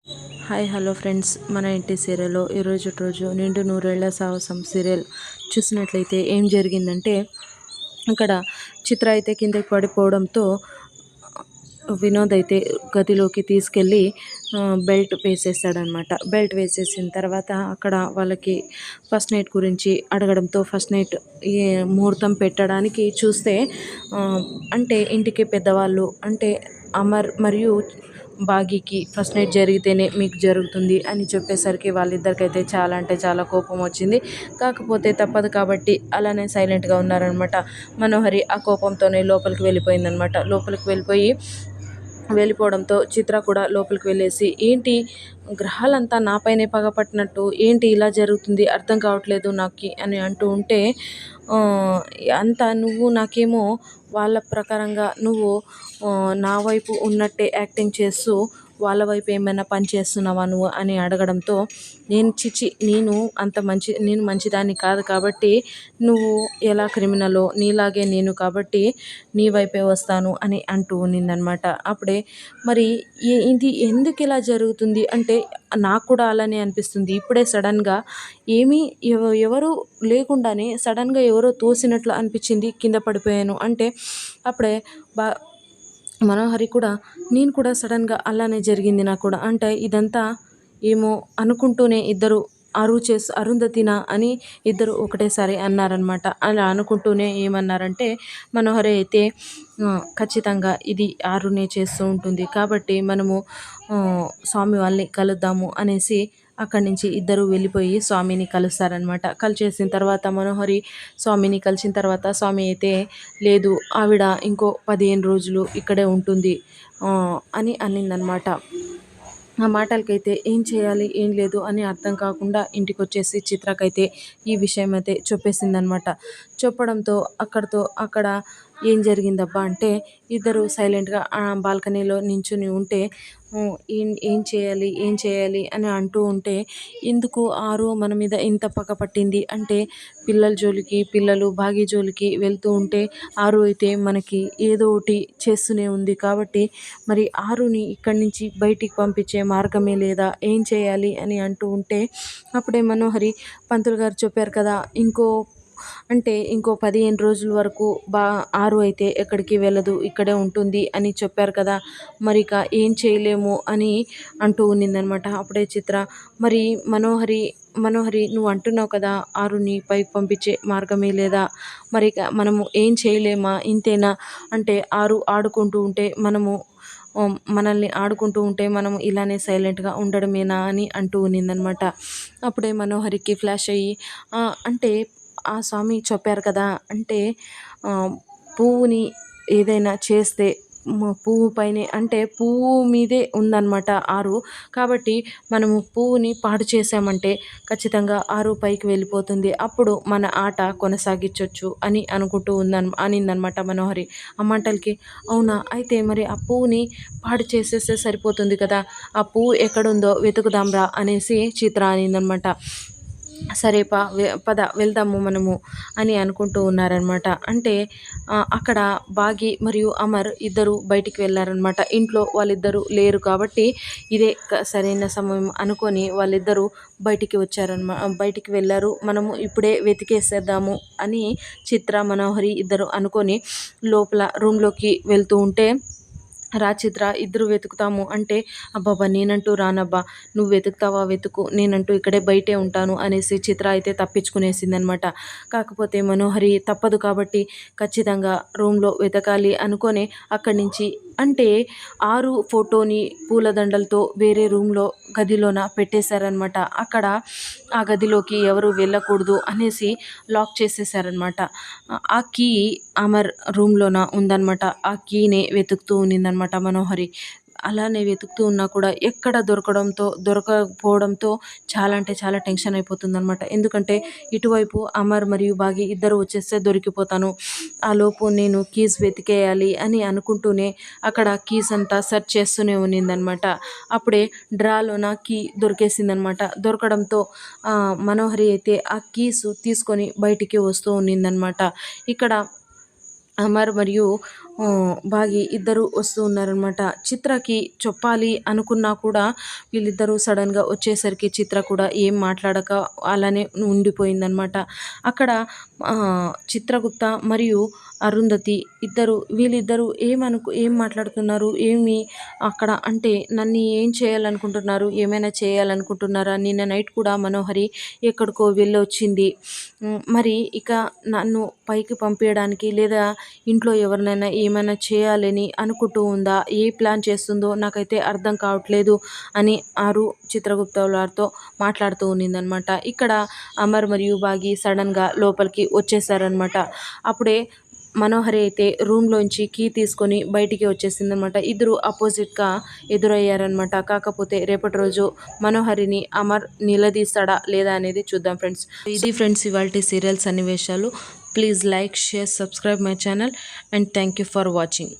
Hi hello friends, మన ఇంటి సీరియల్లో రోజు నిండు నూరేళ్ల సాహసం సీరియల్ చూసినట్లయితే ఏం జరిగిందంటే, అక్కడ చిత్ర అయితే కిందకి పడిపోవడంతో వినోద్ అయితే గదిలోకి తీసుకెళ్ళి బెల్ట్ వేసేస్తాడనమాట. బెల్ట్ వేసేసిన తర్వాత అక్కడ వాళ్ళకి ఫస్ట్ నైట్ గురించి అడగడంతో ఫస్ట్ నైట్ ఏ ముహూర్తం పెట్టడానికి చూస్తే అంటే ఇంటికి పెద్దవాళ్ళు అంటే అమర్ మరియు బాగీకి ఫస్ట్ నైట్ జరిగితేనే మీకు జరుగుతుంది అని చెప్పేసరికి వాళ్ళిద్దరికైతే చాలా అంటే చాలా కోపం వచ్చింది. కాకపోతే తప్పదు కాబట్టి అలానే సైలెంట్గా ఉన్నారనమాట. మనోహరి ఆ కోపంతోనే లోపలికి వెళ్ళిపోయిందనమాట. లోపలికి వెళ్ళిపోవడంతో చిత్ర కూడా లోపలికి వెళ్ళేసి, ఏంటి గ్రహాలంతా నాపైనే పగపట్టినట్టు ఏంటి ఇలా జరుగుతుంది అర్థం కావట్లేదు నాకు అని అంటూ ఉంటే, అంతా నువ్వు నాకేమో వాళ్ళ ప్రకారంగా నువ్వు నా వైపు ఉన్నట్టే యాక్టింగ్ చేస్తూ వాళ్ళ వైపు ఏమైనా పని చేస్తున్నావా నువ్వు అని అడగడంతో, నేను మంచిదాన్ని కాదు కాబట్టి నువ్వు ఎలా క్రిమినలో నీలాగే నేను కాబట్టి నీ వైపే వస్తాను అని అంటూ ఉన్నిందనమాట. అప్పుడే మరి ఇది ఎందుకు ఇలా జరుగుతుంది అంటే నాకు కూడా అలానే అనిపిస్తుంది. ఇప్పుడే సడన్గా ఏమీ ఎవరు లేకుండానే సడన్గా ఎవరో తోసినట్లు అనిపించింది, కింద పడిపోయాను అంటే అప్పుడే బా మనోహరి కూడా నేను కూడా సడన్గా అలానే జరిగింది నాకు కూడా అంటే ఇదంతా ఏమో అనుకుంటూనే ఇద్దరు అరుంధతినా అని ఇద్దరు ఒకటేసారి అన్నారనమాట. అలా అనుకుంటూనే ఏమన్నారంటే, మనోహరి అయితే ఖచ్చితంగా ఇది ఆరునే చేస్తూ ఉంటుంది కాబట్టి మనము స్వామి వాళ్ళని కలుద్దాము అనేసి అక్కడి నుంచి ఇద్దరు వెళ్ళిపోయి స్వామిని కలుస్తారనమాట. కలిసేసిన తర్వాత మనోహరి స్వామిని కలిసిన తర్వాత స్వామి అయితే, లేదు ఆవిడ ఇంకో 15 రోజులు ఇక్కడే ఉంటుంది అని అనిందనమాట. ఆ మాటలకైతే ఏం చేయాలి ఏం లేదు అని అర్థం కాకుండా ఇంటికొచ్చేసి చిత్రకైతే ఈ విషయం అయితే చెప్పేసిందనమాట. చెప్పడంతో అక్కడ ఏం జరిగిందబ్బా అంటే, ఇద్దరు సైలెంట్గా బాల్కనీలో నించుని ఉంటే ఏం చేయాలి అని అంటూ ఉంటే, ఎందుకు ఆరు మన మీద ఇంత పగ పట్టింది అంటే పిల్లలు భాగ్య జోలికి వెళ్తూ ఉంటే ఆరు అయితే మనకి ఏదో ఒకటి చేస్తూనే ఉంది కాబట్టి మరి ఆరుని ఇక్కడి నుంచి బయటికి పంపించే మార్గమే లేదా, ఏం చేయాలి అని అంటూ ఉంటే అప్పుడే మనోహరి, పంతులు గారు చెప్పారు కదా ఇంకో 15 రోజుల వరకు ఆరు అయితే ఎక్కడికి వెళ్ళదు ఇక్కడే ఉంటుంది అని చెప్పారు కదా, మరి ఇక ఏం చేయలేము అని అంటూ ఉన్నిందనమాట. అప్పుడే చిత్ర, మరి మనోహరి నువ్వు అంటున్నావు కదా ఆరుని పైకి పంపించే మార్గమే లేదా, మరి ఇక మనము ఏం చేయలేమా ఇంతేనా అంటే ఆరు ఆడుకుంటూ ఉంటే మనల్ని ఆడుకుంటూ ఉంటే మనం ఇలానే సైలెంట్గా ఉండడమేనా అని అంటూ ఉన్నిందనమాట. అప్పుడే మనోహరికి ఫ్లాష్ అయ్యి, అంటే ఆ స్వామి చెప్పారు కదా అంటే పువ్వుని ఏదైనా చేస్తే పువ్వు పైనే అంటే పువ్వు మీదే ఉందన్నమాట ఆరు, కాబట్టి మనము పువ్వుని పాడు చేసామంటే ఖచ్చితంగా ఆరు పైకి వెళ్ళిపోతుంది, అప్పుడు మన ఆట కొనసాగించవచ్చు అని అనుకుంటూ అనిందనమాట మనోహరి. ఆ మాటలకి, అవునా అయితే మరి ఆ పువ్వుని పాడు చేసేస్తే సరిపోతుంది కదా, ఆ పువ్వు ఎక్కడుందో వెతుకుదాంరా అనేసి చిత్ర అనిందనమాట. సరే పద వెళ్దాము మనము అని అనుకుంటూ ఉన్నారనమాట. అంటే అక్కడ బాగి మరియు అమర్ ఇద్దరు బయటికి వెళ్ళారనమాట. ఇంట్లో వాళ్ళిద్దరూ లేరు కాబట్టి ఇదే సరైన సమయం అనుకొని వాళ్ళిద్దరూ బయటికి వెళ్ళారు. మనము ఇప్పుడే వెతికేసేద్దాము అని చిత్ర మనోహరి ఇద్దరు అనుకొని లోపల రూమ్లోకి వెళ్తూ ఉంటే, రా చిత్ర ఇద్దరు వెతుకుతాము అంటే, అబ్బాబ్బా నేనంటూ రానబ్బా, నువ్వు వెతుకుతావా వెతుకు, నేనంటూ ఇక్కడే బయటే ఉంటాను అనేసి చిత్ర అయితే తప్పించుకునేసిందనమాట. కాకపోతే మనోహరి తప్పదు కాబట్టి ఖచ్చితంగా రూమ్లో వెతకాలి అనుకొని అక్కడి నుంచి అంటే ఆరు ఫోటోని పూలదండలతో వేరే రూమ్లో గదిలోన పెట్టేశారనమాట. అక్కడ ఆ గదిలోకి ఎవరు వెళ్ళకూడదు అనేసి లాక్ చేసేసారనమాట. ఆ కీ అమర్ రూమ్లోన ఉందన్నమాట. ఆ కీనే వెతుకుతూ ఉన్నిందనమాట మనోహరి. అలానే వెతుకుతూ ఉన్నా కూడా ఎక్కడ దొరకపోవడంతో చాలా అంటే చాలా టెన్షన్ అయిపోతుందనమాట. ఎందుకంటే ఇటువైపు అమర్ మరియు బాగి ఇద్దరు వచ్చేస్తే దొరికిపోతాను, ఆ లోపు నేను కీస్ వెతికేయాలి అని అనుకుంటూనే అక్కడ కీస్ అంతా సెర్చ్ చేస్తూనే ఉన్నిందనమాట. అప్పుడే డ్రాలోన కీ దొరికేసిందనమాట. దొరకడంతో మనోహరి అయితే ఆ కీసు తీసుకొని బయటికి వస్తూ ఉన్నిందనమాట. ఇక్కడ అమర్ మరియు భాగి ఇద్దరు వస్తూ ఉన్నారనమాట. చిత్రకి చెప్పాలి అనుకున్నా కూడా వీళ్ళిద్దరూ సడన్గా వచ్చేసరికి చిత్ర కూడా ఏం మాట్లాడక అలానే ఉండిపోయిందనమాట. అక్కడ చిత్రగుప్త మరియు అరుంధతి వీళ్ళిద్దరూ ఏం మాట్లాడుతున్నారు, ఏమి అక్కడ అంటే నన్ను ఏం చేయాలనుకుంటున్నారు, ఏమైనా చేయాలనుకుంటున్నారా? నిన్న నైట్ కూడా మనోహరి ఎక్కడికో వెళ్ళొచ్చింది. మరి ఇక నన్ను పైకి పంపించడానికి లేదా ఇంట్లో ఎవరినైనా ఏమైనా చేయాలని అనుకుంటూ ఉందా? ఏ ప్లాన్ చేస్తుందో నాకైతే అర్థం కావట్లేదు అని ఆరు చిత్రగుప్త వారితో మాట్లాడుతూ ఉన్నిందనమాట. ఇక్కడ అమర్ మరియు భాగి సడన్గా లోపలికి వచ్చేసారనమాట. అప్పుడే మనోహరి అయితే రూమ్లోంచి కీ తీసుకొని బయటికి వచ్చేసిందనమాట. ఇద్దరు అపోజిట్గా ఎదురయ్యారనమాట. కాకపోతే రేపటి రోజు మనోహరిని అమర్ నిలదీస్తాడా లేదా అనేది చూద్దాం ఫ్రెండ్స్. ఇది ఫ్రెండ్స్ ఇవాల్టి సీరియల్ సన్నివేశాలు. Please like, share, subscribe my channel and thank you for watching.